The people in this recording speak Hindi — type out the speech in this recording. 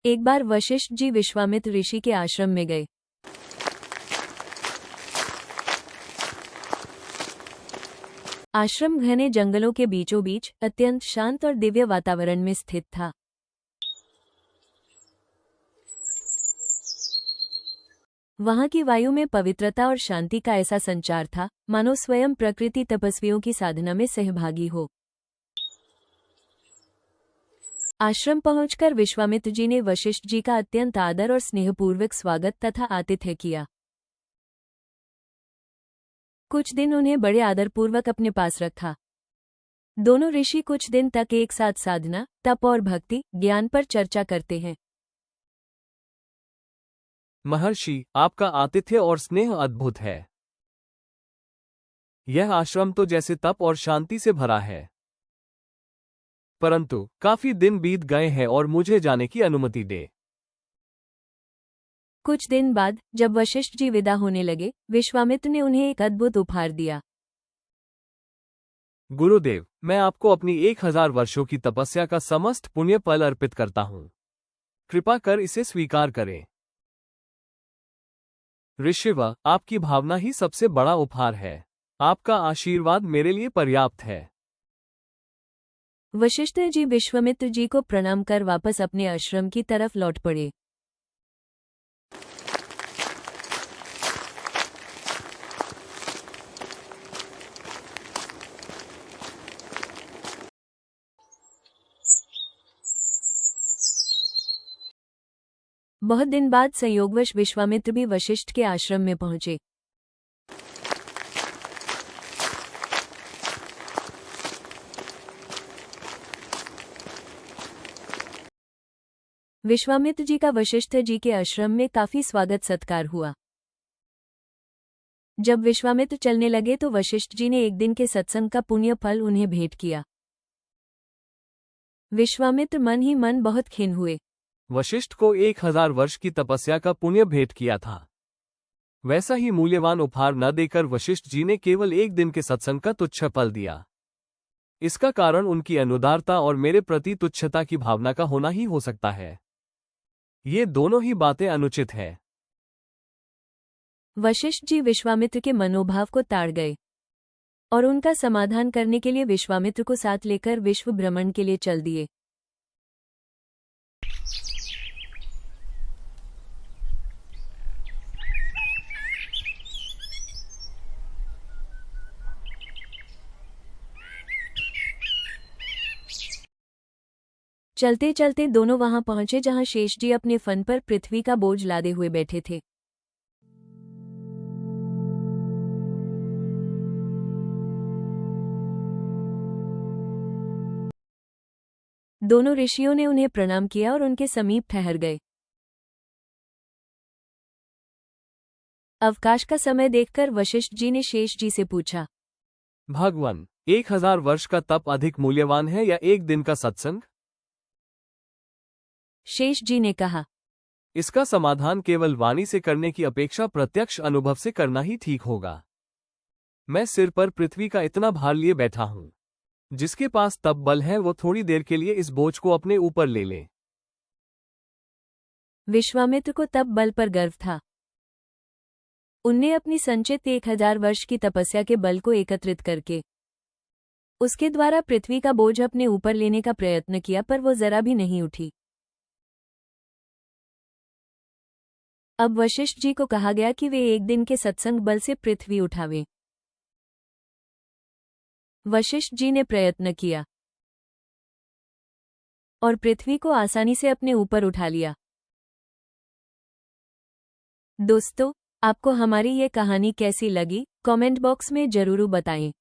एक बार वशिष्ठ जी विश्वामित्र ऋषि के आश्रम में गए। आश्रम घने जंगलों के बीचों बीच अत्यंत शांत और दिव्य वातावरण में स्थित था। वहां की वायु में पवित्रता और शांति का ऐसा संचार था मानो स्वयं प्रकृति तपस्वियों की साधना में सहभागी हो। आश्रम पहुंचकर विश्वामित्र जी ने वशिष्ठ जी का अत्यंत आदर और स्नेहपूर्वक स्वागत तथा आतिथ्य किया। कुछ दिन उन्हें बड़े आदरपूर्वक अपने पास रखा। दोनों ऋषि कुछ दिन तक एक साथ साधना, तप और भक्ति ज्ञान पर चर्चा करते हैं। महर्षि, आपका आतिथ्य और स्नेह अद्भुत है। यह आश्रम तो जैसे तप और शांति से भरा है। परंतु काफी दिन बीत गए हैं और मुझे जाने की अनुमति दे। कुछ दिन बाद जब वशिष्ठ जी विदा होने लगे, विश्वामित्र ने उन्हें एक अद्भुत उपहार दिया। गुरुदेव, मैं आपको अपनी 1000 वर्षों की तपस्या का समस्त पुण्य फल अर्पित करता हूँ। कृपा कर इसे स्वीकार करें। ऋषिवर, आपकी भावना ही सबसे बड़ा उपहार है। आपका आशीर्वाद मेरे लिए पर्याप्त है। वशिष्ठ जी विश्वामित्र जी को प्रणाम कर वापस अपने आश्रम की तरफ लौट पड़े। बहुत दिन बाद संयोगवश विश्वामित्र भी वशिष्ठ के आश्रम में पहुंचे। विश्वामित्र जी का वशिष्ठ जी के आश्रम में काफी स्वागत सत्कार हुआ। जब विश्वामित्र चलने लगे तो वशिष्ठ जी ने एक दिन के सत्संग का पुण्य फल उन्हें भेंट किया। विश्वामित्र मन ही मन बहुत खिन्न हुए। वशिष्ठ को 1000 वर्ष की तपस्या का पुण्य भेंट किया था। वैसा ही मूल्यवान उपहार न देकर वशिष्ठ जी ने केवल एक दिन के सत्संग का तुच्छ फल दिया। इसका कारण उनकी अनुदारता और मेरे प्रति तुच्छता की भावना का होना ही हो सकता है। ये दोनों ही बातें अनुचित है। वशिष्ठ जी विश्वामित्र के मनोभाव को ताड़ गए और उनका समाधान करने के लिए विश्वामित्र को साथ लेकर विश्व भ्रमण के लिए चल दिए। चलते चलते दोनों वहां पहुंचे जहां शेष जी अपने फन पर पृथ्वी का बोझ लादे हुए बैठे थे। दोनों ऋषियों ने उन्हें प्रणाम किया और उनके समीप ठहर गए। अवकाश का समय देखकर वशिष्ठ जी ने शेष जी से पूछा, भगवान, 1000 वर्ष का तप अधिक मूल्यवान है या एक दिन का सत्संग? शेष जी ने कहा, इसका समाधान केवल वाणी से करने की अपेक्षा प्रत्यक्ष अनुभव से करना ही ठीक होगा। मैं सिर पर पृथ्वी का इतना भार लिए बैठा हूं। जिसके पास तप बल है वो थोड़ी देर के लिए इस बोझ को अपने ऊपर ले ले। विश्वामित्र को तप बल पर गर्व था। उनने अपनी संचित 1000 वर्ष की तपस्या के बल को एकत्रित करके उसके द्वारा पृथ्वी का बोझ अपने ऊपर लेने का प्रयत्न किया, पर वो जरा भी नहीं उठी। अब वशिष्ठ जी को कहा गया कि वे एक दिन के सत्संग बल से पृथ्वी उठावें। वशिष्ठ जी ने प्रयत्न किया और पृथ्वी को आसानी से अपने ऊपर उठा लिया। दोस्तों, आपको हमारी ये कहानी कैसी लगी, कमेंट बॉक्स में जरूर बताएं।